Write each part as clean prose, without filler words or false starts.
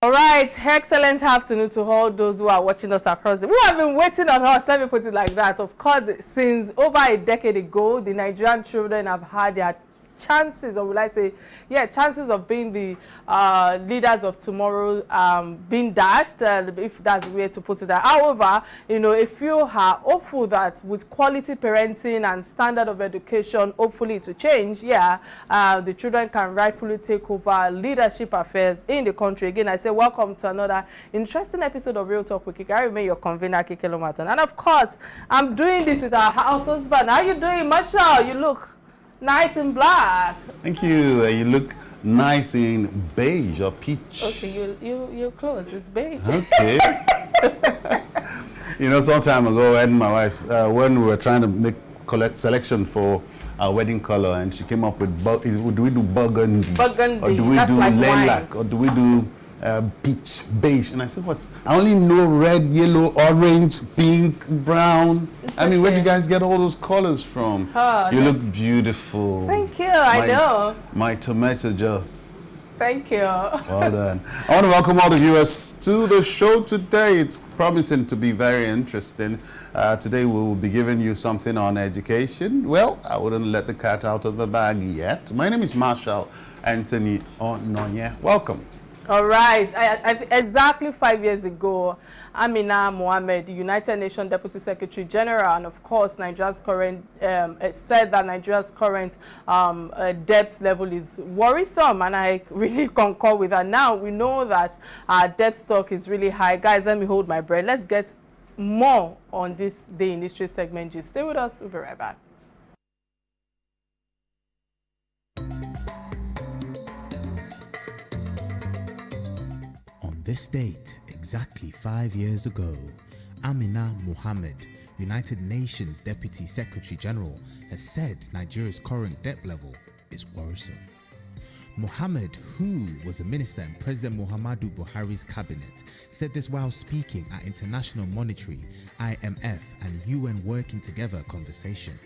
All right, excellent afternoon to all those who are watching us across who have been waiting on us, let me put it like that. Of course, since over a decade ago, the Nigerian children have had their chances, or will I say, yeah, chances of being the leaders of tomorrow being dashed, if that's the way to put it. However, you know, if you are hopeful that with quality parenting and standard of education, hopefully to change, yeah, the children can rightfully take over leadership affairs in the country. Again, I say welcome to another interesting episode of Real Talk with Kike. I remain your convener, Kike Lomaton. And of course, I'm doing this with our house husband. How you doing, Marshall? You look nice in black. Thank you. You look nice in beige or peach. Okay, your clothes, it's beige. Okay. You know, some time ago, I and my wife, when we were trying to make selection for our wedding color, and she came up with, do we do burgundy? Burgundy. Or do we do like lilac? Or do we do peach, beige? And I said, what? I only know red, yellow, orange, pink, brown. I mean, where do you guys get all those colors from? Oh, you look beautiful. Thank you, I know. My tomato juice. Thank you. Well done. I want to welcome all the viewers to the show today. It's promising to be very interesting. Today we will be giving you something on education. Well, I wouldn't let the cat out of the bag yet. My name is Marshall Anthony Onoye. Welcome. All right. Exactly 5 years ago, Amina Mohammed, the United Nations Deputy Secretary General, and of course, Nigeria's current, said that Nigeria's current debt level is worrisome, and I really concur with that. Now, we know that our debt stock is really high. Guys, let me hold my breath. Let's get more on this Day in History segment. Just stay with us. We'll be right back. This date, exactly 5 years ago, Amina Mohammed, United Nations Deputy Secretary General, has said Nigeria's current debt level is worrisome. Mohammed, who was a minister in President Muhammadu Buhari's cabinet, said this while speaking at International Monetary, IMF, and UN Working Together conversation.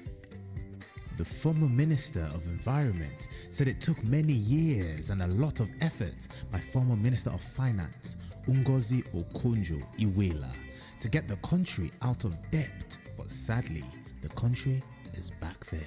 The former Minister of Environment said it took many years and a lot of effort by former Minister of Finance, Ngozi Okonjo-Iweala, to get the country out of debt, but sadly, the country is back there.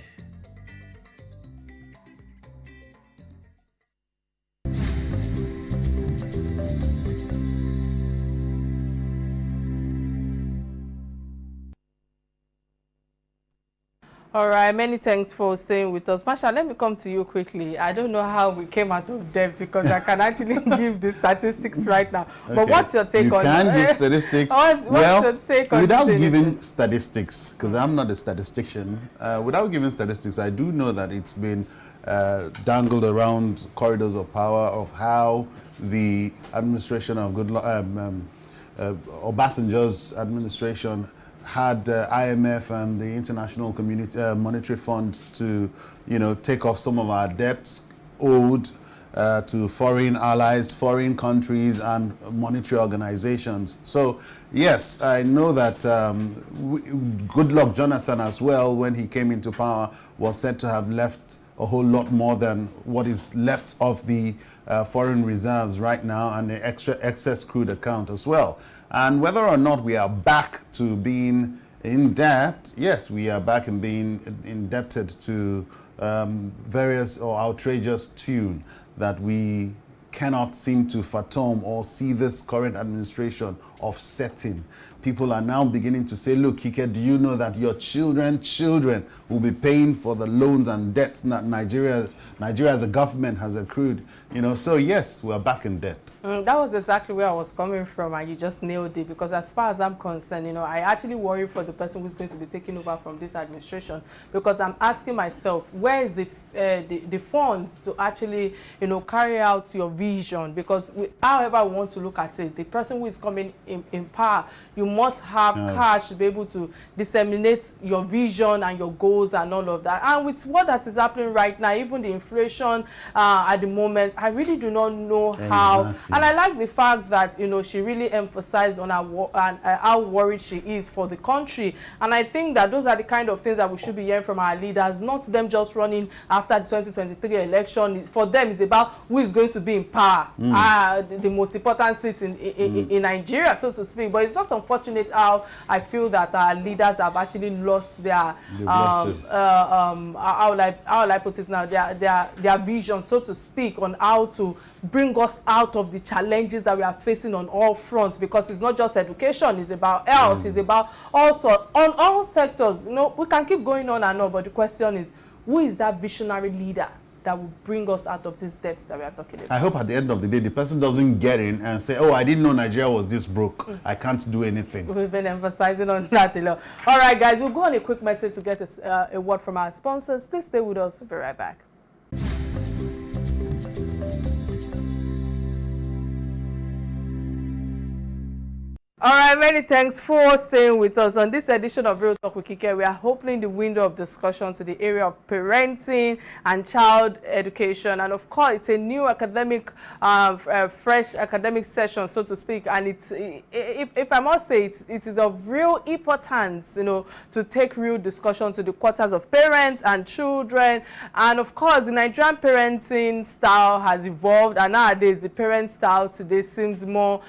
All right, many thanks for staying with us. Masha, let me come to you quickly. I don't know how we came out of debt because I can actually give the statistics right now. Okay. But what's your take on it? You can give statistics. What's your take on without giving statistics, because I'm not a statistician, without giving statistics, I do know that it's been dangled around corridors of power of how the administration of Obasanjo's administration had IMF and the International Monetary Fund to, you know, take off some of our debts owed to foreign allies, foreign countries, and monetary organizations. So, yes, I know that Goodluck Jonathan as well, when he came into power, was said to have left a whole lot more than what is left of the foreign reserves right now, and the excess crude account as well. And whether or not we are back to being in debt, yes, we are back in being indebted to various or outrageous tune that we cannot seem to fathom or see this current administration offsetting. People are now beginning to say, look, Kike, do you know that your children will be paying for the loans and debts that Nigeria as a government has accrued? You know, so yes, we're back in debt. That was exactly where I was coming from, and you just nailed it, because as far as I'm concerned, you know, I actually worry for the person who's going to be taking over from this administration, because I'm asking myself, where is the funds to actually, you know, carry out your vision? Because however we want to look at it, the person who is coming in power, you must have cash to be able to disseminate your vision and your goals and all of that. And with what that is happening right now, even the inflation at the moment, I really do not know how. And I like the fact that, you know, she really emphasized on how worried she is for the country. And I think that those are the kind of things that we should be hearing from our leaders, not them just running after the 2023 election. For them, it's about who is going to be in power, the most important seats in Nigeria, so to speak. But it's just unfortunate how I feel that our leaders have actually lost their how will I put it now, their vision, so to speak, on how to bring us out of the challenges that we are facing on all fronts, because it's not just education, it's about health, it's about also on all sectors. You know, we can keep going on and on, but the question is, who is that visionary leader that will bring us out of these debts that we are talking about? I hope at the end of the day, the person doesn't get in and say, oh, I didn't know Nigeria was this broke. I can't do anything. We've been emphasizing on that a lot. All right, guys, we'll go on a quick message to get a word from our sponsors. Please stay with us. We'll be right back. All right, many thanks for staying with us. On this edition of Real Talk with Kike, we are opening the window of discussion to the area of parenting and child education. And of course, it's a new academic, fresh academic session, so to speak. And it's, if I must say, it is of real importance, you know, to take real discussion to the quarters of parents and children. And of course, the Nigerian parenting style has evolved. And nowadays, the parent style today seems more,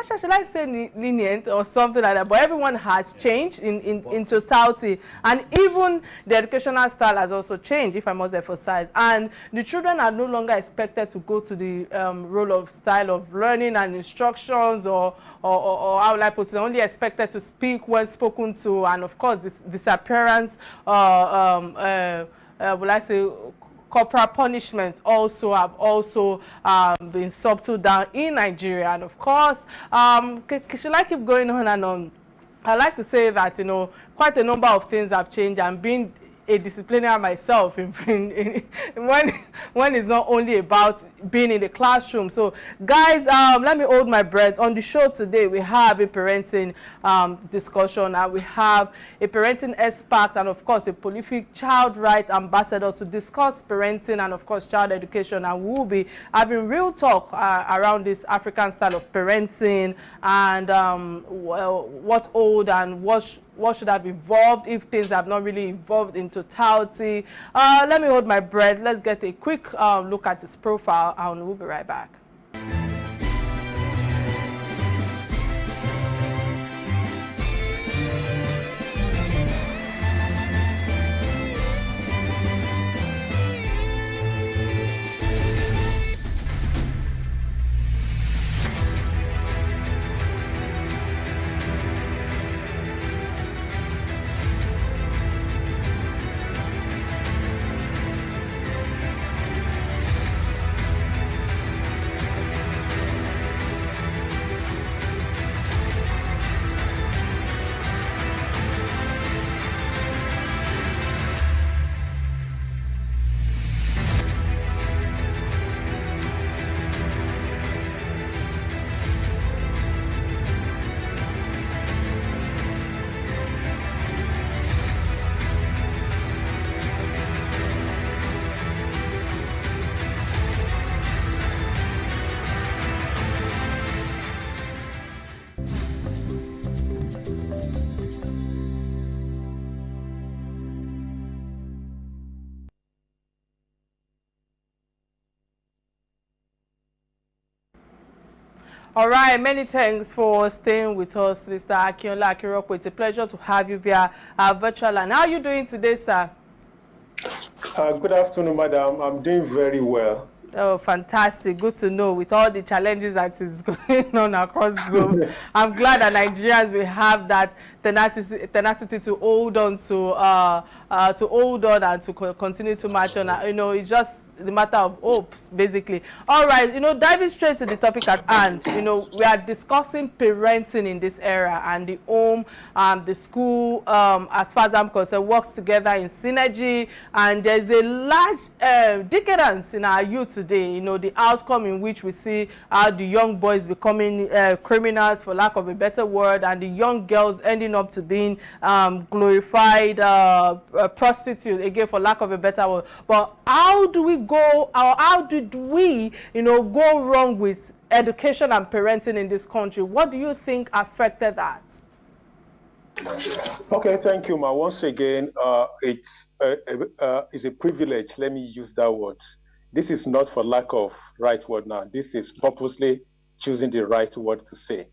should I say lenient or something like that, but everyone has changed in totality, and even the educational style has also changed, if I must emphasize. And the children are no longer expected to go to the role of style of learning and instructions, or how will I put it, only expected to speak when spoken to, and of course this disappearance, will I say, corporal punishment also have been subtled down in Nigeria. And of course, should I keep going on and on? I like to say that, you know, quite a number of things have changed, and being a disciplinarian myself when it's not only about being in the classroom. So guys, let me hold my breath. On the show today, we have a parenting discussion, and we have a parenting expert, and of course a prolific child rights ambassador to discuss parenting and of course child education. And we will be having real talk around this African style of parenting, and what's old and what should have evolved, if things have not really evolved in totality. Let me hold my breath. Let's get a quick look at his profile, and we'll be right back. All right, many thanks for staying with us, Mr. Akinola, Akinropo. It's a pleasure to have you via virtual. And how are you doing today, sir? Good afternoon, madam. I'm doing very well. Oh, fantastic. Good to know. With all the challenges that is going on across the globe, I'm glad that Nigerians will have that tenacity to hold on and to continue to march on. You know, it's just the matter of hopes, basically. All right, diving straight to the topic at hand, we are discussing parenting in this era, and the home, the school, as far as I'm concerned, works together in synergy, and there's a large decadence in our youth today, the outcome in which we see the young boys becoming criminals, for lack of a better word, and the young girls ending up to being glorified prostitutes, again, for lack of a better word. But how do we go, or how did we, go wrong with education and parenting in this country? What do you think affected that? Okay, thank you, Ma. Once again, it's a privilege. Let me use that word. This is not for lack of right word now. This is purposely choosing the right word to say.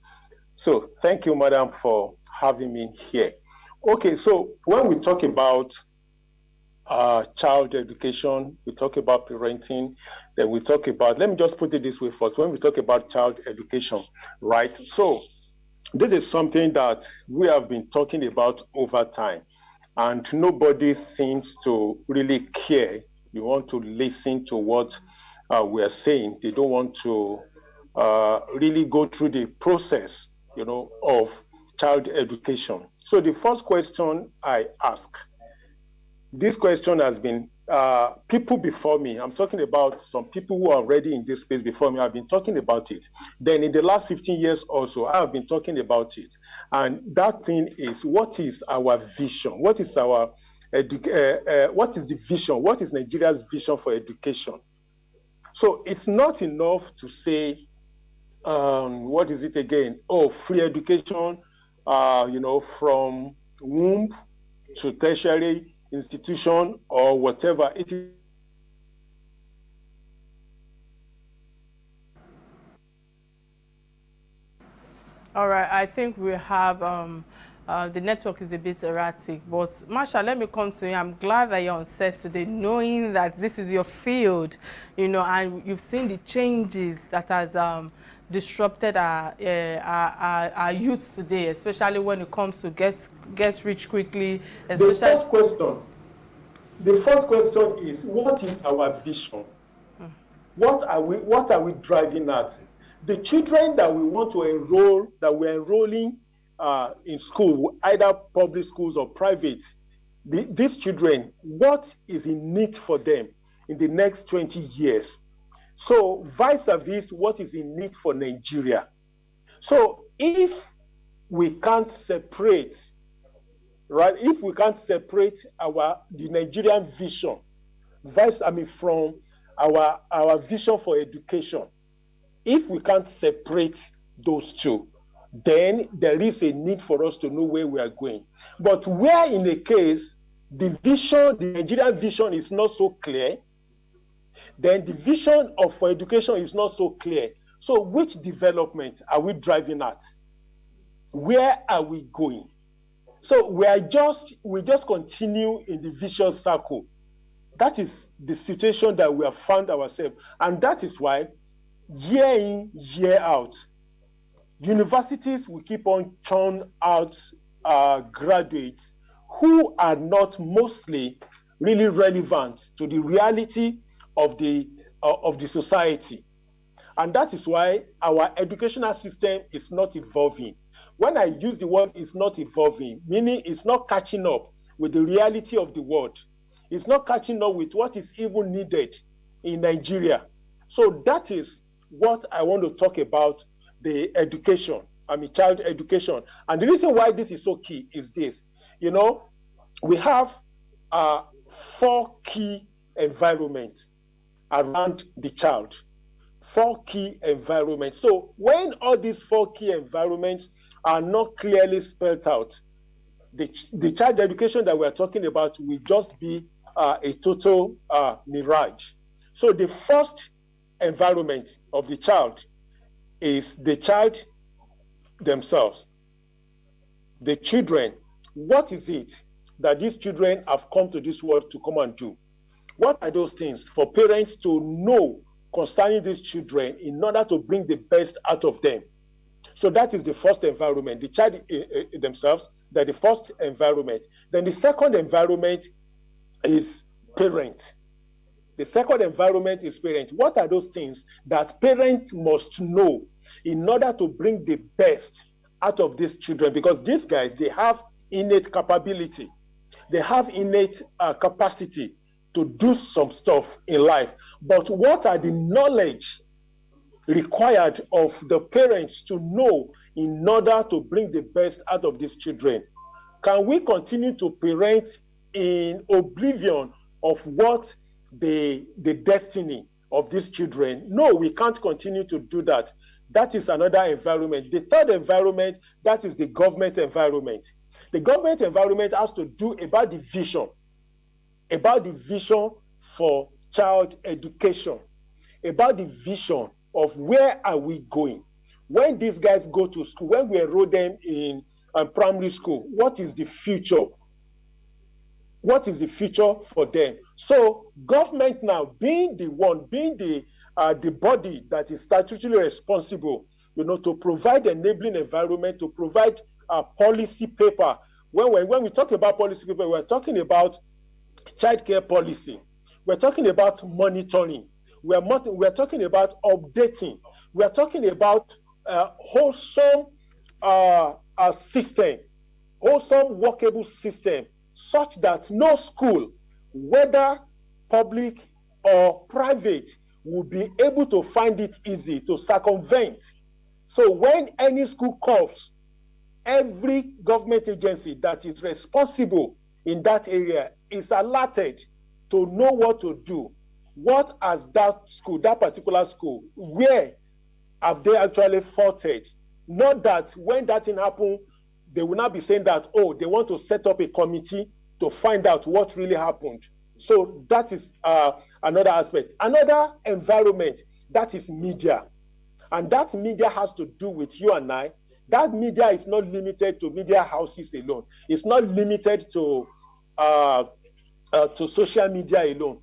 So thank you, Madam, for having me here. Okay, so when we talk about child education, we talk about parenting, then we talk about, let me just put it this way first, when we talk about child education, right? So this is something that we have been talking about over time, and nobody seems to really care. You want to listen to what we're saying. They don't want to really go through the process, of child education. So the first question I ask, this question has been, people before me, I'm talking about some people who are already in this space before me, have been talking about it. Then in the last 15 years also, I have been talking about it. And that thing is, what is our vision? What is our, what is the vision? What is Nigeria's vision for education? So it's not enough to say, what is it again? Oh, free education, from womb to tertiary institution or whatever it is. All right, I think we have the network is a bit erratic, but Marsha, let me come to you. I'm glad that you're on set today, knowing that this is your field, and you've seen the changes that has disrupted our youth today, especially when it comes to get rich quickly. The first question is, what is our vision? What are we driving at? The children that we want to enroll, that we're enrolling in school, either public schools or private, these children, what is in need for them in the next 20 years? So vice versa, what is in need for Nigeria? So if we can't separate, right? If we can't separate the Nigerian vision, from our vision for education, if we can't separate those two, then there is a need for us to know where we are going. But where in a case, the Nigerian vision is not so clear, then the vision for education is not so clear. So which development are we driving at? Where are we going? So we just continue in the vicious circle. That is the situation that we have found ourselves. And that is why year in, year out, universities will keep on churn out graduates who are not mostly really relevant to the reality of the society. And that is why our educational system is not evolving. When I use the word "is not evolving," meaning it's not catching up with the reality of the world. It's not catching up with what is even needed in Nigeria. So that is what I want to talk about, the education, child education. And the reason why this is so key is this. We have 4 key environments around the child. 4 key environments. So when all these 4 key environments are not clearly spelled out, the child education that we're talking about will just be a total mirage. So the first environment of the child is the child themselves. The children, what is it that these children have come to this world to come and do? What are those things for parents to know concerning these children in order to bring the best out of them? So that is the first environment, the child themselves, that the first environment. Then the second environment is parent. The second environment is parents. What are those things that parents must know in order to bring the best out of these children? Because these guys, they have innate capability. They have innate capacity to do some stuff in life. But what are the knowledge required of the parents to know in order to bring the best out of these children? Can we continue to parent in oblivion of what the destiny of these children? No, we can't continue to do that. That is another environment. The third environment, that is the government environment. The government environment has to do about the vision for child education, about the vision of where are we going. When these guys go to school, when we enroll them in primary school, what is the future? What is the future for them? So government now, being the body that is statutorily responsible, to provide enabling environment, to provide a policy paper. When we talk about policy paper, we're talking about child care policy. We're talking about monitoring. We're talking about updating. We're talking about wholesome system, wholesome workable system, such that no school, whether public or private, will be able to find it easy to circumvent. So when any school comes, every government agency that is responsible in that area is alerted to know what to do. What has that school, that particular school, where have they actually faulted? Not that when that thing happens, they will not be saying that, oh, they want to set up a committee to find out what really happened. So that is another aspect. Another environment, that is media. And that media has to do with you and I. That media is not limited to media houses alone. It's not limited to social media alone.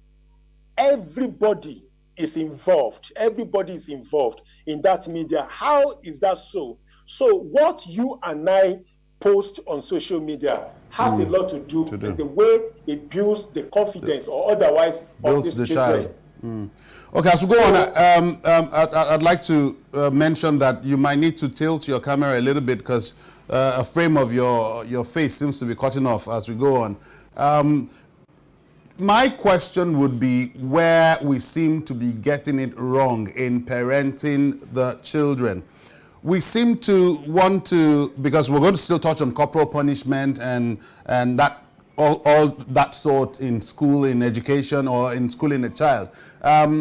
Everybody is involved. Everybody is involved in that media. How is that so? So what you and I post on social media has a lot to do with the way it builds the confidence or otherwise builds of the these children. child. Okay, as we go on, I'd like to mention that you might need to tilt your camera a little bit because a frame of your face seems to be cutting off as we go on. My question would be where we seem to be getting it wrong in parenting the children. We seem to want to, because we're going to still touch on corporal punishment and that all that sort in school, in education, or in schooling a child.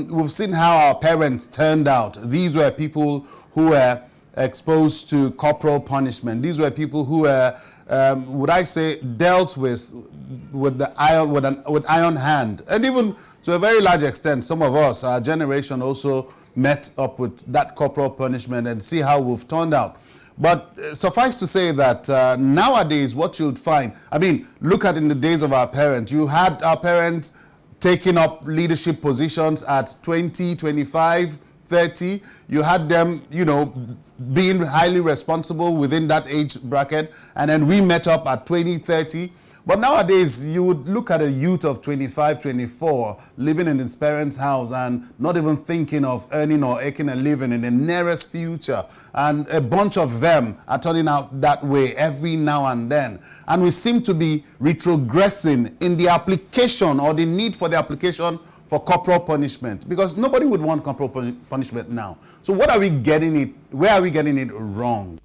We've seen how our parents turned out. These were people who were exposed to corporal punishment. These were people who were, would I say, dealt with iron hand. And even to a very large extent, some of us, our generation, also met up with that corporal punishment and see how we've turned out. But suffice to say that nowadays what you'd find, I mean, look at in the days of our parents, you had our parents taking up leadership positions at 20, 25, 30. You had them, being highly responsible within that age bracket. And then we met up at 20, 30. But nowadays, you would look at a youth of 25, 24, living in his parents' house and not even thinking of earning or making a living in the nearest future. And a bunch of them are turning out that way every now and then. And we seem to be retrogressing in the application or the need for the application for corporal punishment, because nobody would want corporal punishment now. So what are we getting it, where are we getting it wrong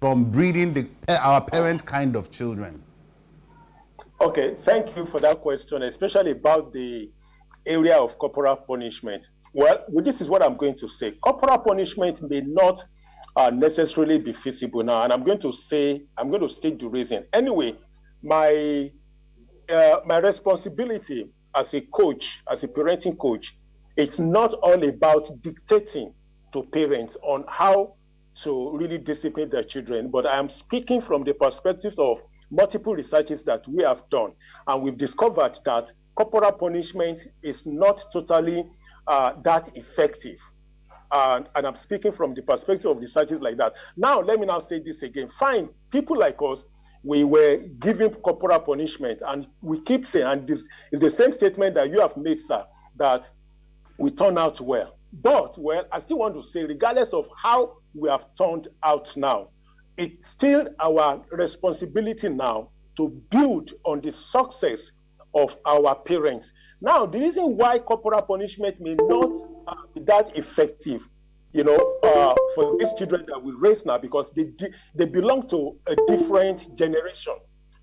from breeding our parent kind of children? Okay, thank you for that question, especially about the area of corporal punishment. Well, this is what I'm going to say. Corporal punishment may not necessarily be feasible now, and I'm going to state the reason. Anyway, my responsibility as a coach, as a parenting coach, it's not all about dictating to parents on how to really discipline their children, but I am speaking from the perspective of multiple researches that we have done, and we've discovered that corporal punishment is not totally that effective. And I'm speaking from the perspective of researches like that. Now, let me now say this again. Fine, people like us, we were giving corporal punishment, and we keep saying, and this is the same statement that you have made, sir, that we turn out well. But, well, I still want to say, regardless of how we have turned out now, it's still our responsibility now to build on the success of our parents. Now, the reason why corporal punishment may not be that effective, for these children that we raise now, because they belong to a different generation.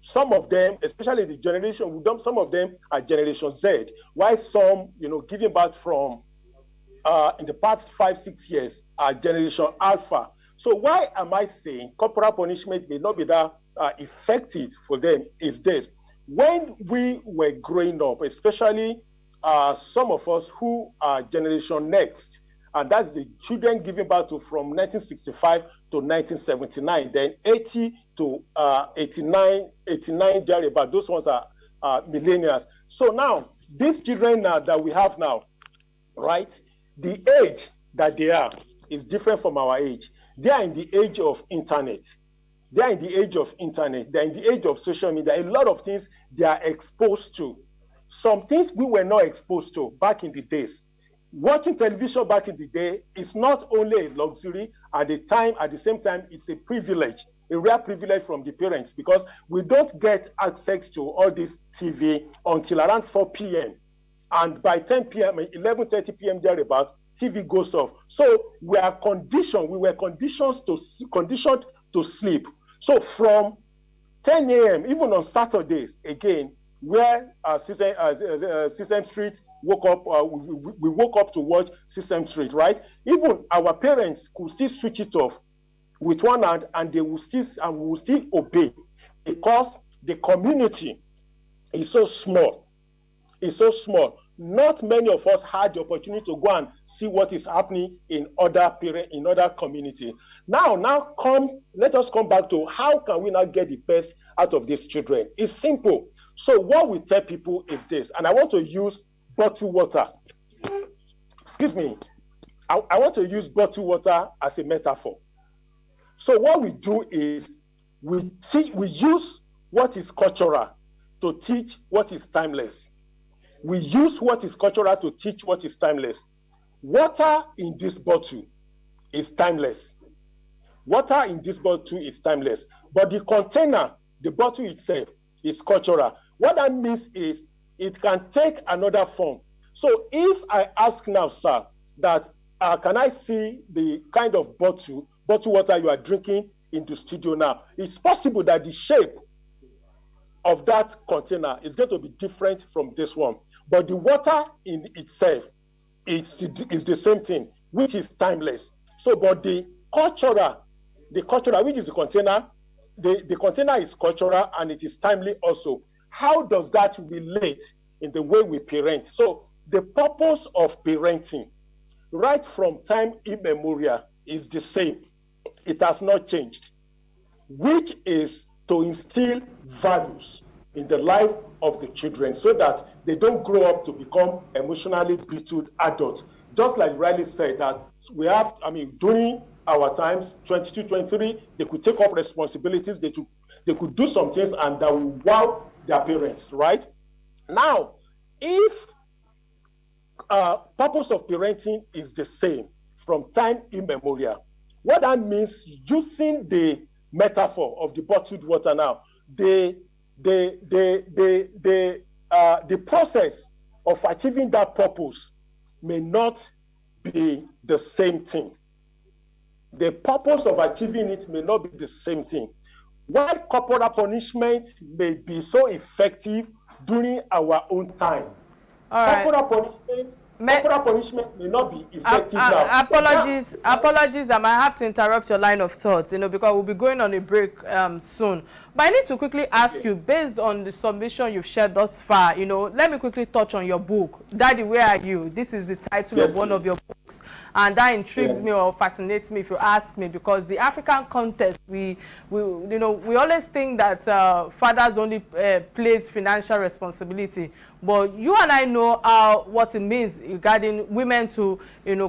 Some of them, especially the generation, some of them are Generation Z, while some, giving birth from in the past 5-6 years are Generation Alpha. So why am I saying corporal punishment may not be that effective for them is this. When we were growing up, especially some of us who are Generation Next, and that's the children giving birth to from 1965 to 1979, then 80 to 89, thereabout. Those ones are millennials. So now, these children now that we have now, right, the age that they are is different from our age. They are in the age of internet. They are in the age of internet. They're in the age of social media. A lot of things they are exposed to. Some things we were not exposed to back in the days. Watching television back in the day is not only a luxury, at the same time, it's a privilege, a rare privilege from the parents, because we don't get access to all this TV until around 4 p.m. And by 10 p.m., 11:30 p.m. thereabout, TV goes off. So we were conditioned to sleep. So from 10 a.m., even on Saturdays, again, where Sesame Street woke up, we woke up to watch Sesame Street, right? Even our parents could still switch it off with one hand, and we will still obey, because the community is so small. It's so small. Not many of us had the opportunity to go and see what is happening in other community. Now let us come back to how can we now get the best out of these children. It's simple. So what we tell people is this, and I want to use bottled water. Excuse me. I want to use bottled water as a metaphor. So what we do is we use what is cultural to teach what is timeless. We use what is cultural to teach what is timeless. Water in this bottle is timeless. Water in this bottle is timeless. But the container, the bottle itself, is cultural. What that means is it can take another form. So if I ask now, sir, that can I see the kind of bottle water you are drinking in the studio now? It's possible that the shape of that container is going to be different from this one. But the water in itself is the same thing, which is timeless. So, but the cultural, which is the container, the container is cultural and it is timely also. How does that relate in the way we parent? So, the purpose of parenting, right from time immemorial, is the same. It has not changed, which is to instill values in the life of the children so that they don't grow up to become emotionally brittle adults. Just like Riley said, that we have, during our times, 22, 23, they could take up responsibilities, they could do some things, and that will wow their parents, right? Now, if purpose of parenting is the same from time immemorial, what that means, using the metaphor of the bottled water now, the process of achieving that purpose may not be the same thing. The purpose of achieving it may not be the same thing. While corporal punishment may be so effective during our own time, corporal punishment may not be effective now. Apologies, I might have to interrupt your line of thoughts, because we'll be going on a break soon. But I need to quickly ask you, based on the submission you've shared thus far, let me quickly touch on your book, Daddy, Where Are You? This is the title of one of your books. And that intrigues me or fascinates me, if you ask me, because the African context, we always think that fathers only place financial responsibility. But you and I know what it means regarding women to,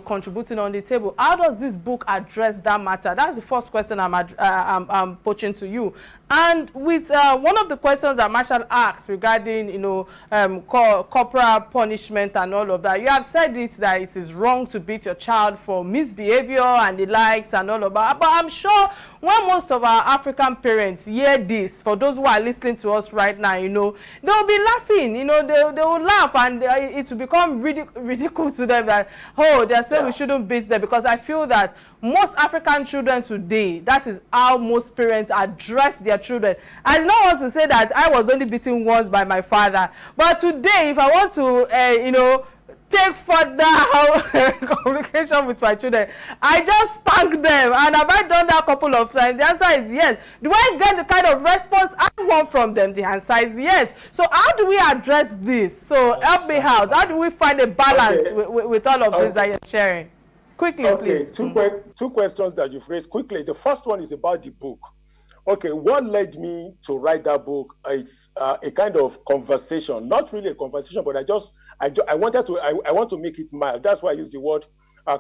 contributing on the table. How does this book address that matter? That's the first question I'm poaching to you. And with one of the questions that Marshall asked regarding, corporal punishment and all of that, you have said that it is wrong to beat your child for misbehavior and the likes and all of that. But I'm sure when most of our African parents hear this, for those who are listening to us right now, they'll be laughing, they will laugh, and it will become ridiculous to them that, oh, they're saying we shouldn't beat them, because I feel that most African children today, that is how most parents address their children. I do not want to say that I was only beaten once by my father, but today, if I want to, take further communication with my children, I just spank them. And have I done that a couple of times? The answer is yes. Do I get the kind of response I want from them? The answer is yes. So how do we address this? So help me out. How do we find a balance with all of this that you're sharing? Quickly, please. Two questions that you've raised quickly. The first one is about the book. Okay, what led me to write that book? It's a kind of conversation, not really a conversation, but I want to make it mild. That's why I use the word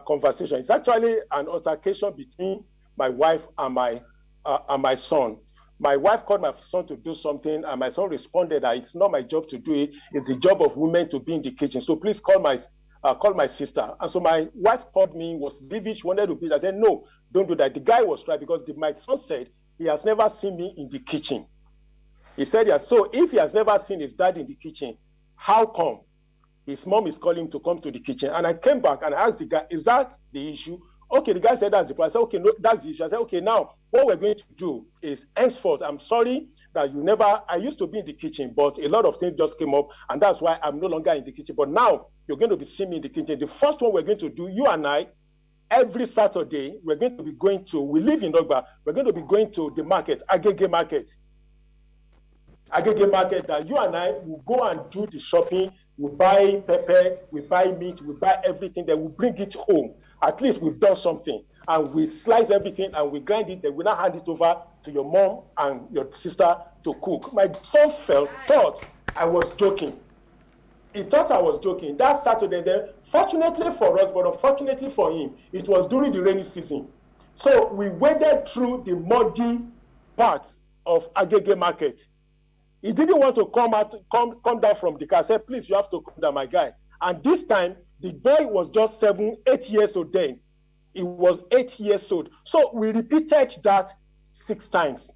conversation. It's actually an altercation between my wife and my son. My wife called my son to do something, and my son responded that it's not my job to do it. It's the job of women to be in the kitchen. So please call my sister. And so my wife called me, was vivid, she wanted to beat. I said, no, don't do that. The guy was right, because my son said he has never seen me in the kitchen. He said, yeah, so if he has never seen his dad in the kitchen, how come his mom is calling him to come to the kitchen? And I came back and I asked the guy, is that the issue? Okay, the guy said that's the problem. I said, okay, no, that's the issue. I said, okay, now what we're going to do is, henceforth, I'm sorry that I used to be in the kitchen, but a lot of things just came up, and that's why I'm no longer in the kitchen. But now you're going to be seeing me in the kitchen. The first one we're going to do, you and I, every Saturday, we live in Ogba, we're going to be going to the market, Agege market, that you and I will go and do the shopping. We buy pepper, we buy meat, we buy everything, then we bring it home. At least we've done something. And we slice everything and we grind it, then we now hand it over to your mom and your sister to cook. My son thought I was joking. He thought I was joking. That Saturday then, fortunately for us, but unfortunately for him, it was during the rainy season. So we waded through the muddy parts of Agege market. He didn't want to come down from the car. I said, please, you have to come down, my guy. And this time, the boy was just 8 years old then. He was 8 years old. So we repeated that 6 times.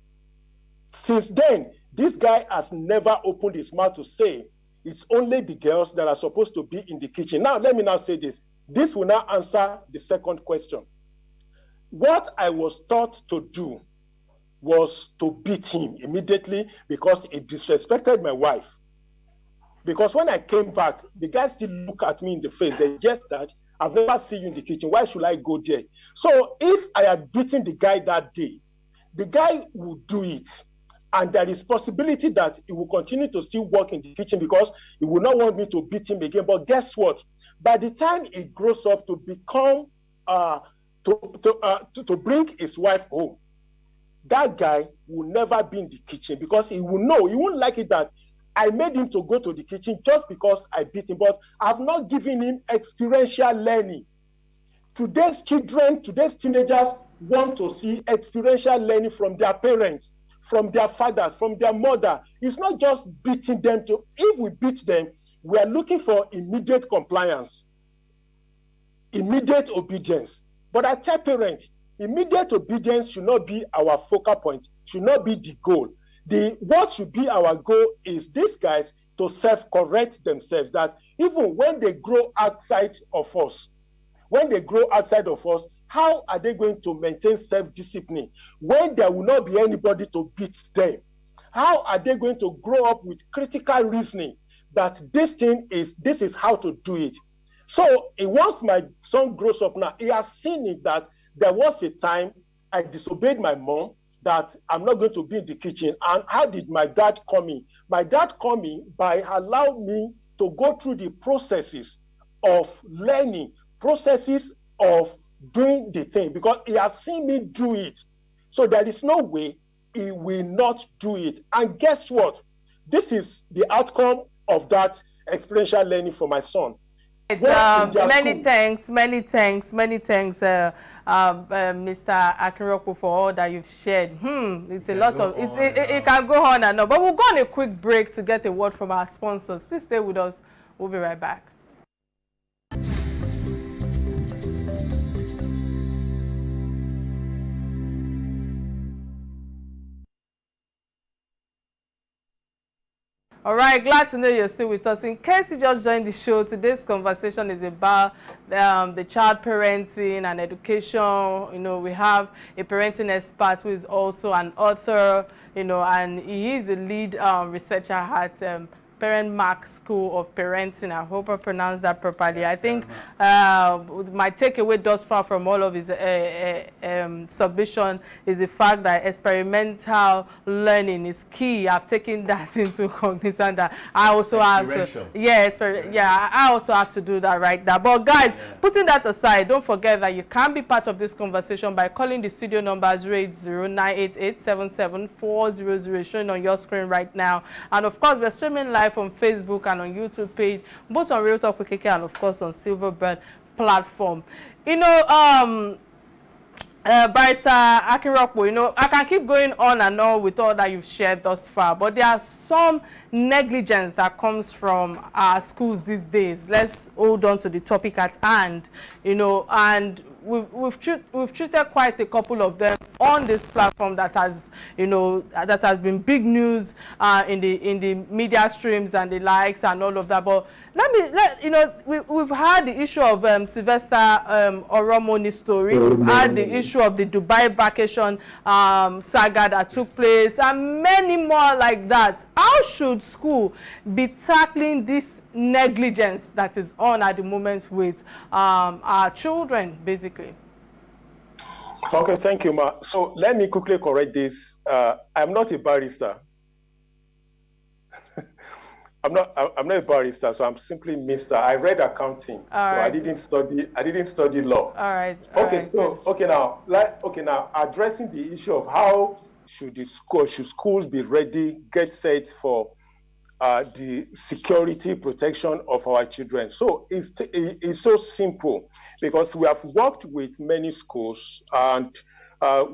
Since then, this guy has never opened his mouth to say, it's only the girls that are supposed to be in the kitchen. Now, let me now say this. This will now answer the second question. What I was taught to do was to beat him immediately because he disrespected my wife. Because when I came back, the guy still looked at me in the face. They yes, Dad, I've never seen you in the kitchen. Why should I go there? So if I had beaten the guy that day, the guy would do it. And there is possibility that he will continue to still work in the kitchen because he will not want me to beat him again. But guess what? By the time he grows up to become, to bring his wife home, that guy will never be in the kitchen because he will know, he won't like it that I made him to go to the kitchen just because I beat him. But I've not given him experiential learning. Today's children, today's teenagers want to see experiential learning from their parents, from their fathers, from their mother. It's not just beating them. If we beat them, we are looking for immediate compliance, immediate obedience. But I tell parents, immediate obedience should not be our focal point, should not be the goal. What should be our goal is these guys to self-correct themselves, that even when they grow outside of us, how are they going to maintain self-discipline when there will not be anybody to beat them? How are they going to grow up with critical reasoning that this is how to do it? So once my son grows up now, he has seen it that there was a time I disobeyed my mom, that I'm not going to be in the kitchen. And how did my dad come in? My dad come in by allowing me to go through the processes of learning, processes of doing the thing, because he has seen me do it. So there is no way he will not do it. And guess what? This is the outcome of that experiential learning for my son. Many thanks, Mr. Akinropo, for all that you've shared. It's a lot of, it can go on and on, but we'll go on a quick break to get a word from our sponsors. Please stay with us. We'll be right back. All right, glad to know you're still with us. In case you just joined the show, today's conversation is about the child parenting and education. You know, we have a parenting expert who is also an author, you know, and he is the lead researcher at Parent Mark School of Parenting. I hope I pronounced that properly. I think my takeaway thus far from all of his submission is the fact that experimental learning is key. I've taken that into cognizance that I also have to, I also have to do that right now. But guys, putting that aside, don't forget that you can be part of this conversation by calling the studio number 080-988-77-400 shown on your screen right now. And of course, we're streaming live on Facebook and on YouTube page, both on Real Talk with Kike and of course on Silverbird platform. You know, Barrister Akinropo, you know, I can keep going on and on with all that you've shared thus far, but there are some negligence that comes from our schools these days. Let's hold on to the topic at hand, you know, and we've treated quite a couple of them on this platform that has, you know, that has been big news in the media streams and the likes and all of that. But you know, we've had the issue of Sylvester Oromoni's story. We've had the issue of the Dubai vacation saga that took place, and many more like that. How should school be tackling this negligence that is on at the moment with our children, basically? Okay, thank you, Ma. So let me quickly correct this. I'm not a barrister. I'm not a barrister, so I'm simply Mr. I read accounting, I didn't study law. All right. Now addressing the issue of how should schools be ready, get set for the security protection of our children. So it's so simple, because we have worked with many schools and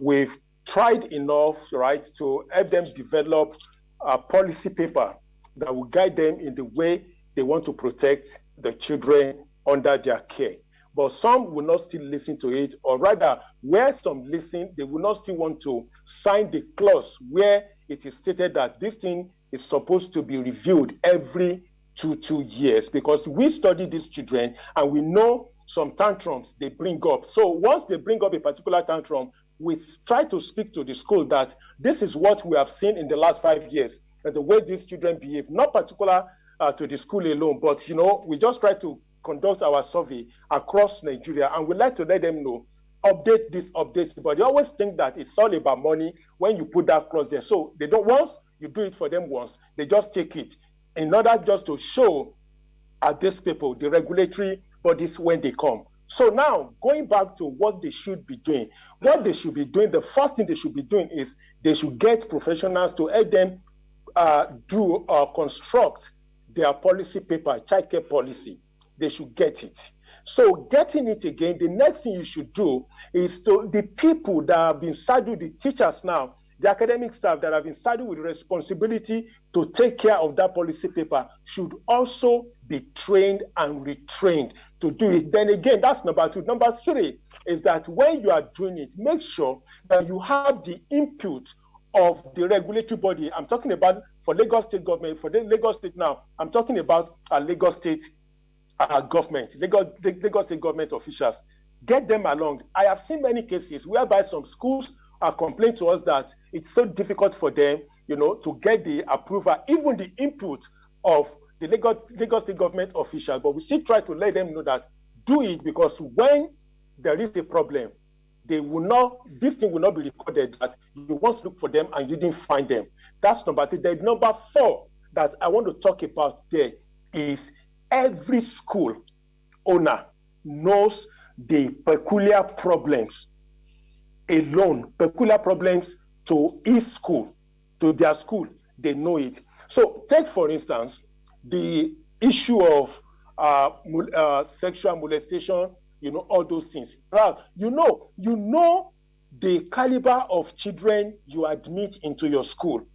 we've tried enough, right, to help them develop a policy paper that will guide them in the way they want to protect the children under their care. But some will not still listen to it, or rather, where some listen, they will not still want to sign the clause where it is stated that this thing is supposed to be reviewed every two years, because we study these children and we know some tantrums they bring up. So once they bring up a particular tantrum, we try to speak to the school that this is what we have seen in the last 5 years, and the way these children behave, not particular to the school alone, but, you know, we just try to conduct our survey across Nigeria, and we like to let them know, update this, update, but they always think that it's all about money when you put that clause there. So they don't, once you do it for them once, they just take it in order just to show these people, the regulatory bodies, when they come. So now, going back to what they should be doing, the first thing they should be doing is they should get professionals to help them construct their policy paper, childcare policy. They should get it. So getting it again, the next thing you should do is to the people that have been saddled, the teachers now, the academic staff that have been saddled with responsibility to take care of that policy paper should also be trained and retrained to do it. Then again, that's number 2. Number 3 is that when you are doing it, make sure that you have the input of the regulatory body. I'm talking about for Lagos State government, for the Lagos State now, I'm talking about a Lagos State government, Lagos State government officials. Get them along. I have seen many cases whereby some schools are complaining to us that it's so difficult for them, you know, to get the approval, even the input of the Lagos State government officials. But we still try to let them know that do it, because when there is a problem, this thing will not be recorded that you once look for them and you didn't find them. That's number 3. The number 4 that I want to talk about there is every school owner knows the peculiar problems to his school, to their school. They know it. So take, for instance, the issue of sexual molestation, all those things. Right? You know the caliber of children you admit into your school.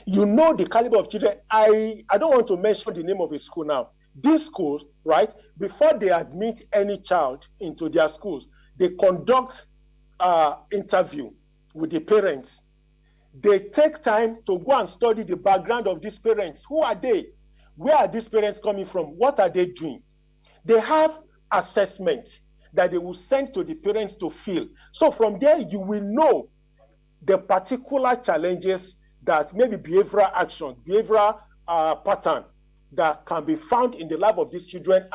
You know the caliber of children. I don't want to mention the name of a school now. These schools, right, before they admit any child into their schools, they conduct interview with the parents. They take time to go and study the background of these parents. Who are they? Where are these parents coming from? What are they doing? They have assessment that they will send to the parents to fill. So from there, you will know the particular challenges that maybe behavioral action, behavioral pattern that can be found in the life of these children,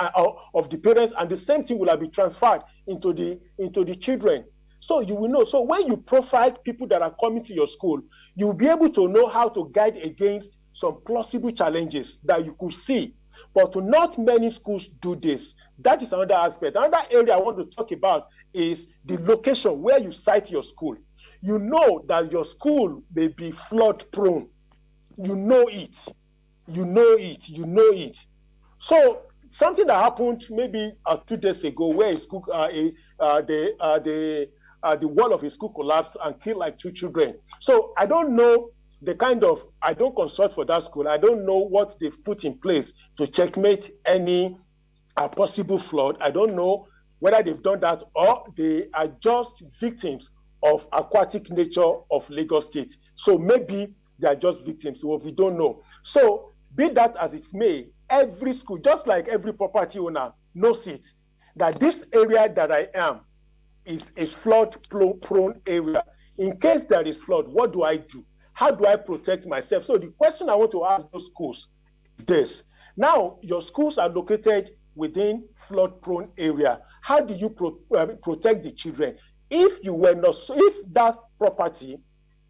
of the parents, and the same thing will have been transferred into the children. So you will know. So when you profile people that are coming to your school, you will be able to know how to guide against some plausible challenges that you could see. But not many schools do this. That is another aspect. Another area I want to talk about is the location where you site your school. You know that your school may be flood prone. You know it. You know it. You know it. So something that happened maybe 2 days ago, where a school, the wall of a school collapsed and killed like 2 children. So I don't know I don't consult for that school. I don't know what they've put in place to checkmate any possible flood. I don't know whether they've done that or they are just victims of aquatic nature of Lagos State. So maybe they are just victims, well, we don't know. So be that as it may, every school, just like every property owner, knows it, that this area that I am is a flood-prone area. In case there is flood, what do I do? How do I protect myself? So the question I want to ask those schools is this. Now, your schools are located within flood-prone area. How do you protect the children? If that property,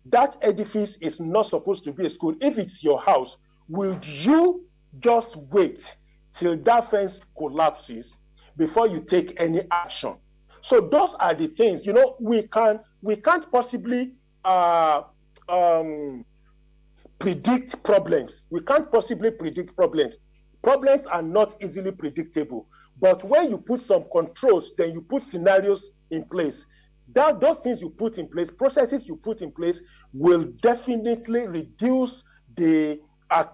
that edifice is not supposed to be a school, if it's your house, would you just wait till that fence collapses before you take any action? So those are the things, we can't possibly predict problems. We can't possibly predict problems. Problems are not easily predictable. But when you put some controls, then you put scenarios in place. Those things you put in place, processes you put in place, will definitely reduce the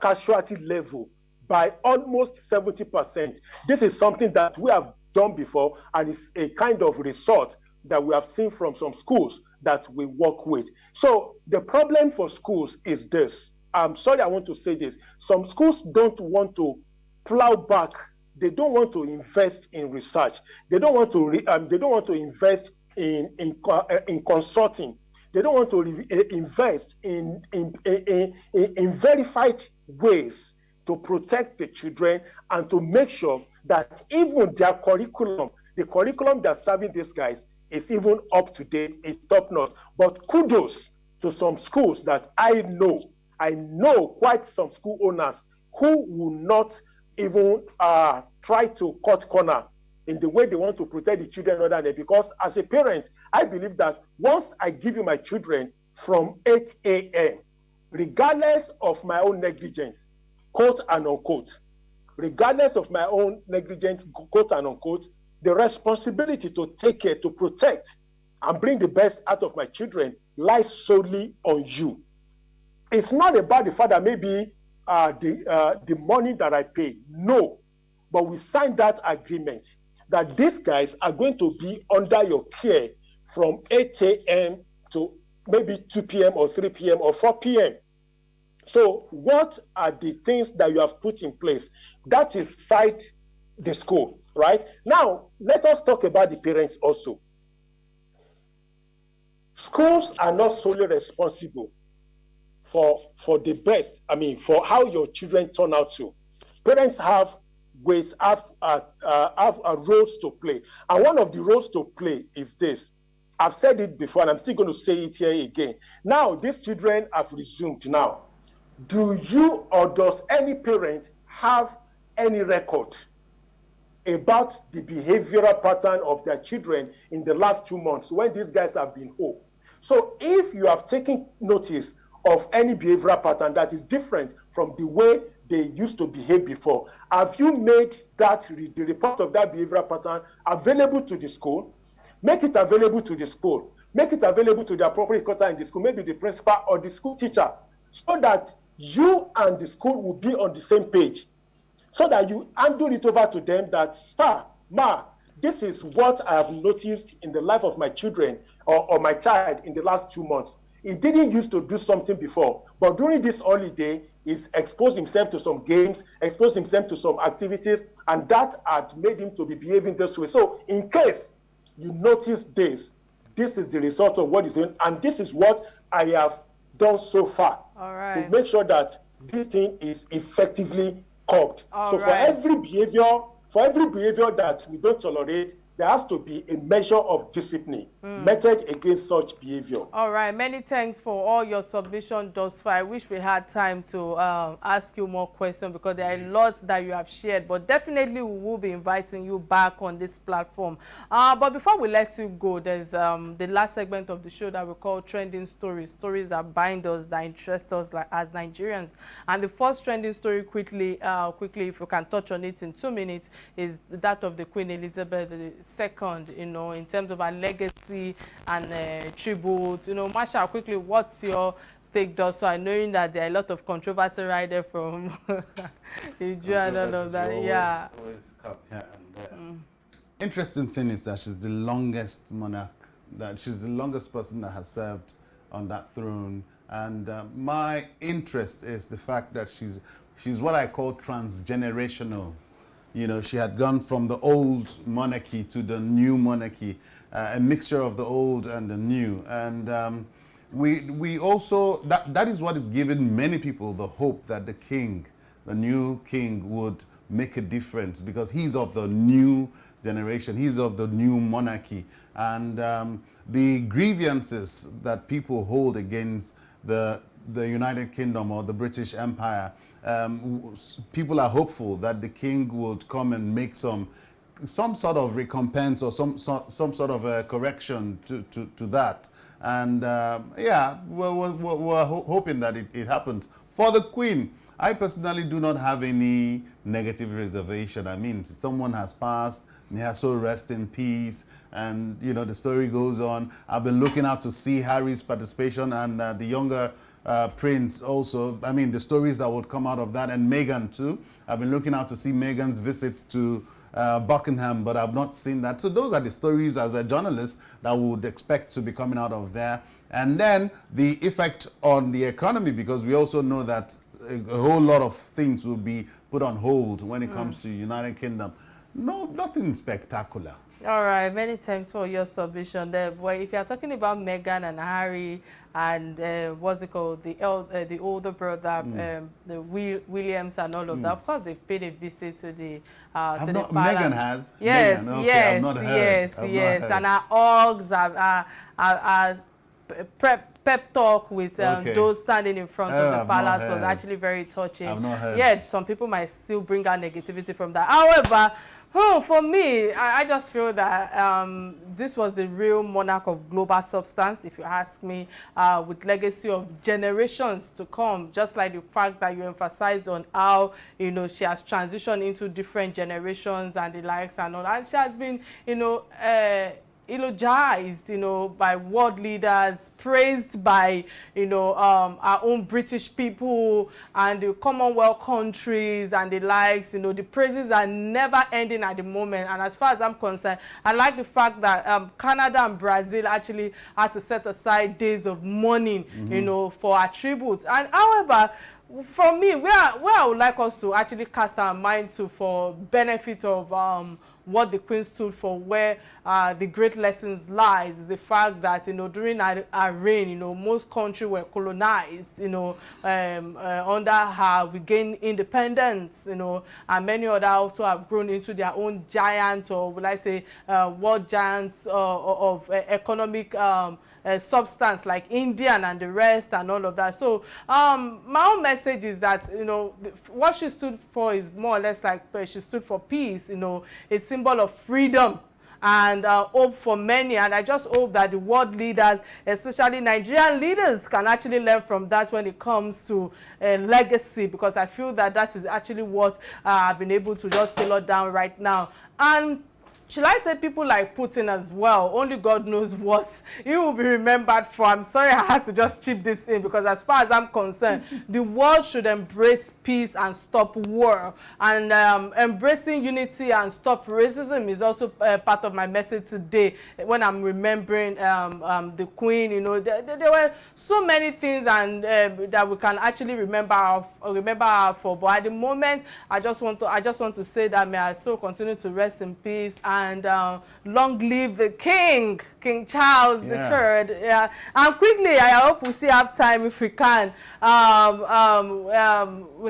casualty level by almost 70%. This is something that we have done before, and it's a kind of result that we have seen from some schools that we work with. So the problem for schools is this. I'm sorry, I want to say this. Some schools don't want to plow back. They don't want to invest in research. They don't want to invest in consulting. They don't want to invest in verified ways to protect the children and to make sure that even their curriculum, the curriculum that's serving these guys, is even up to date, is top notch. But kudos to some schools that I know quite some school owners who will not even try to cut corner in the way they want to protect the children other than, because as a parent, I believe that once I give you my children from 8 a.m., regardless of my own negligence, quote and unquote, regardless of my own negligence, quote and unquote, the responsibility to take care, to protect, and bring the best out of my children lies solely on you. It's not about the fact that maybe the money that I pay. No, but we signed that agreement that these guys are going to be under your care from 8 a.m. to maybe 2 p.m. or 3 p.m. or 4 p.m. So what are the things that you have put in place? That is side the school, right? Now, let us talk about the parents also. Schools are not solely responsible for the best, for how your children turn out to. Parents have ways, have roles to play. And one of the roles to play is this. I've said it before, and I'm still going to say it here again. Now, these children have resumed now. Do you or does any parent have any record about the behavioral pattern of their children in the last 2 months when these guys have been home? So if you have taken notice of any behavioral pattern that is different from the way they used to behave before. Have you made that the report of that behavioral pattern available to the school? Make it available to the school. Make it available to the appropriate quarter in the school, maybe the principal or the school teacher, so that you and the school will be on the same page, so that you handle it over to them that, sir, ma, this is what I have noticed in the life of my children or my child in the last 2 months. He didn't used to do something before, but during this holiday, he's exposed himself to some games, exposed himself to some activities, and that had made him to be behaving this way. So in case you notice this is the result of what he's doing, and this is what I have done so far to make sure that this thing is effectively curbed. So for every behavior that we don't tolerate, there has to be a measure of discipline meted against such behavior. All right, many thanks for all your submission thus far. I wish we had time to ask you more questions, because there are lots that you have shared, but definitely we will be inviting you back on this platform. But before we let you go, there's the last segment of the show that we call Trending Stories, stories that bind us, that interest us as Nigerians. And the first trending story, quickly, if you can touch on it in 2 minutes, is that of the Queen Elizabeth II, you know, in terms of her legacy and tribute. You know, Marsha, quickly, what's your take thus far, knowing that there are a lot of controversy right there from Nigeria and all of that? Yeah. Always up here and there. Interesting thing is that she's the longest monarch, that she's the longest person that has served on that throne. And my interest is the fact that she's what I call transgenerational. You know, she had gone from the old monarchy to the new monarchy, a mixture of the old and the new. And we also, that is what is giving many people the hope that the king, the new king, would make a difference, because he's of the new generation, he's of the new monarchy. And the grievances that people hold against the United Kingdom or the British Empire, people are hopeful that the king would come and make some sort of recompense or some sort of a correction to that. And yeah, we're hoping that it happens. For the Queen, I personally do not have any negative reservation. I mean, someone has passed, may her soul rest in peace, and you know, the story goes on. I've been looking out to see Harry's participation and the younger Prince also. I mean, the stories that would come out of that, and Meghan too. I've been looking out to see Meghan's visit to Buckingham, but I've not seen that. So those are the stories as a journalist that we would expect to be coming out of there. And then the effect on the economy, because we also know that a whole lot of things will be put on hold when it comes to United Kingdom. No, nothing spectacular. All right, many thanks for your submission there. Boy, if you're talking about Meghan and Harry and what's it called, the older brother, the Williams and all of that, of course they've paid a visit to the palace. Meghan has. Yes, Meghan, okay, yes, I've not heard. yes. And our orgs are pep talk with those standing in front of the palace was actually very touching. I've not heard. Yet some people might still bring out negativity from that. However, for me, I just feel that this was the real monarch of global substance, if you ask me, with legacy of generations to come, just like the fact that you emphasized on how, you know, she has transitioned into different generations and the likes and all. And she has been, you know, eulogized, you know, by world leaders, praised by, you know, our own British people and the Commonwealth countries and the likes. You know, the praises are never ending at the moment. And as far as I'm concerned, I like the fact that Canada and Brazil actually had to set aside days of mourning, you know, for our tributes. And however, for me, where I would like us to actually cast our mind to for benefit of what the Queen stood for, where the great lessons lies, is the fact that, you know, during our reign, you know, most countries were colonized, you know, under her, we gained independence, you know, and many others also have grown into their own giants, or will I say, world giants of economic substance, like Indian and the rest and all of that. So my own message is that, you know, what she stood for is more or less like she stood for peace, you know, a symbol of freedom and hope for many. And I just hope that the world leaders, especially Nigerian leaders, can actually learn from that when it comes to legacy, because I feel that that is actually what I've been able to just tailor down right now. And should I say people like Putin as well? Only God knows what he will be remembered for. I'm sorry I had to just chip this in, because as far as I'm concerned, the world should embrace peace and stop war. And embracing unity and stop racism is also part of my message today when I'm remembering the Queen. You know, there were so many things and that we can actually remember her for. But at the moment, I just want to say that may I so continue to rest in peace. And long live the King Charles III. Yeah. And quickly, I hope we still have time if we can. We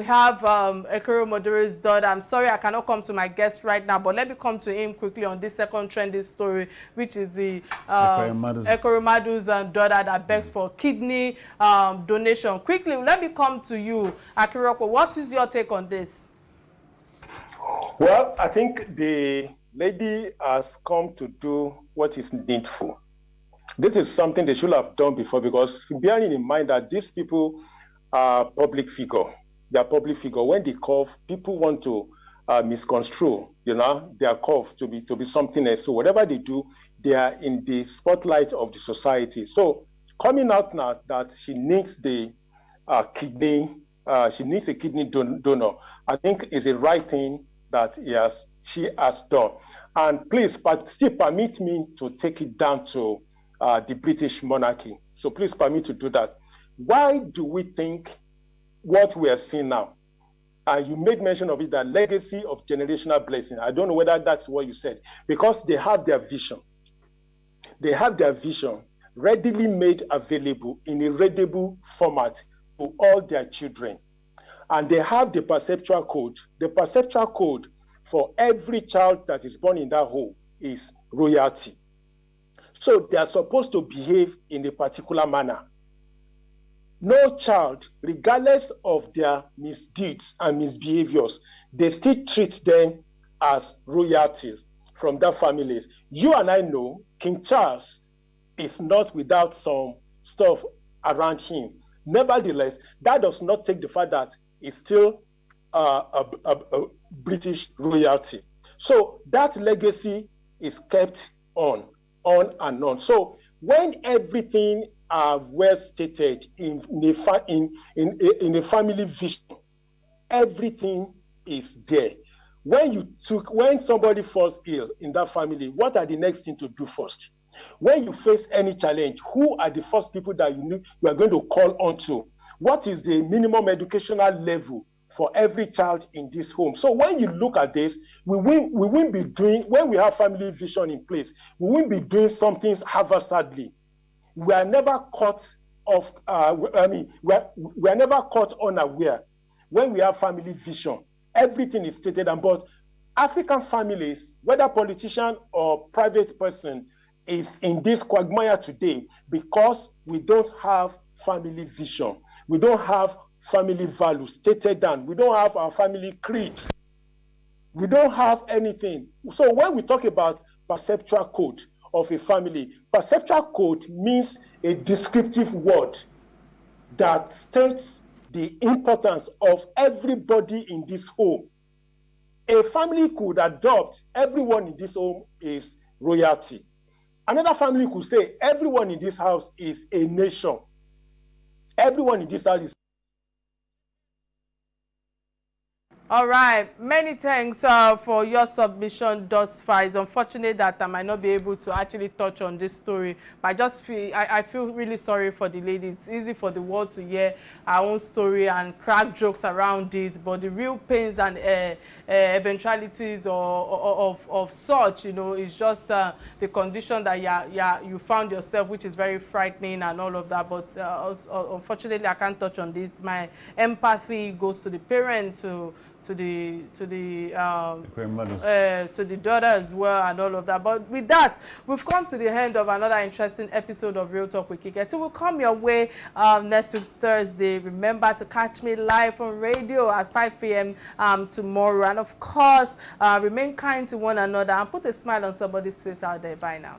have Akinropo's daughter. I'm sorry I cannot come to my guest right now, but let me come to him quickly on this second trending story, which is the Akinropo's daughter that begs for kidney donation. Quickly, let me come to you, Akinropo. What is your take on this? Well, I think the lady has come to do what is needful. This is something they should have done before, because bearing in mind that these people are public figure. They are public figure. When they cough, people want to misconstrue, you know, their cough to be something else. So whatever they do, they are in the spotlight of the society. So coming out now that she needs the kidney, she needs a kidney donor, I think is the right thing that she has done. And please, but still permit me to take it down to the British monarchy. So please permit to do that. Why do we think what we are seeing now? You made mention of it, that legacy of generational blessing. I don't know whether that's what you said, because they have their vision. They have their vision readily made available in a readable format to all their children. And they have the perceptual code. The perceptual code for every child that is born in that home is royalty. So they are supposed to behave in a particular manner. No child, regardless of their misdeeds and misbehaviors, they still treat them as royalty from their families. You and I know King Charles is not without some stuff around him. Nevertheless, that does not take the fact that he's still a British royalty. So that legacy is kept on and on. So when everything are well stated in a family vision, everything is there. When somebody falls ill in that family, what are the next thing to do first? When you face any challenge, who are the first people that you are going to call on to? What is the minimum educational level for every child in this home? So when you look at this, we won't be doing, when we have family vision in place, we won't be doing something haphazardly. We are never caught off, we are never caught unaware. When we have family vision, everything is stated. But African families, whether politician or private person, is in this quagmire today because we don't have family vision. We don't have family values stated down. We don't have our family creed. We don't have anything. So when we talk about perceptual code of a family, perceptual code means a descriptive word that states the importance of everybody in this home. A family could adopt everyone in this home is royalty. Another family could say everyone in this house is a nation. Everyone in this house is. All right, many thanks for your submission thus far. It's unfortunate that I might not be able to actually touch on this story, but I feel really sorry for the lady. It's easy for the world to hear our own story and crack jokes around it, but the real pains and eventualities of such, you know, is just the condition that you found yourself, which is very frightening and all of that. But unfortunately, I can't touch on this. My empathy goes to the parents to to the grandmother. daughter as well, and all of that. But with that, we've come to the end of another interesting episode of Real Talk with Kike. So we'll come your way next week Thursday. Remember to catch me live on radio at 5 p.m. Tomorrow, and of course remain kind to one another and put a smile on somebody's face out there. Bye now.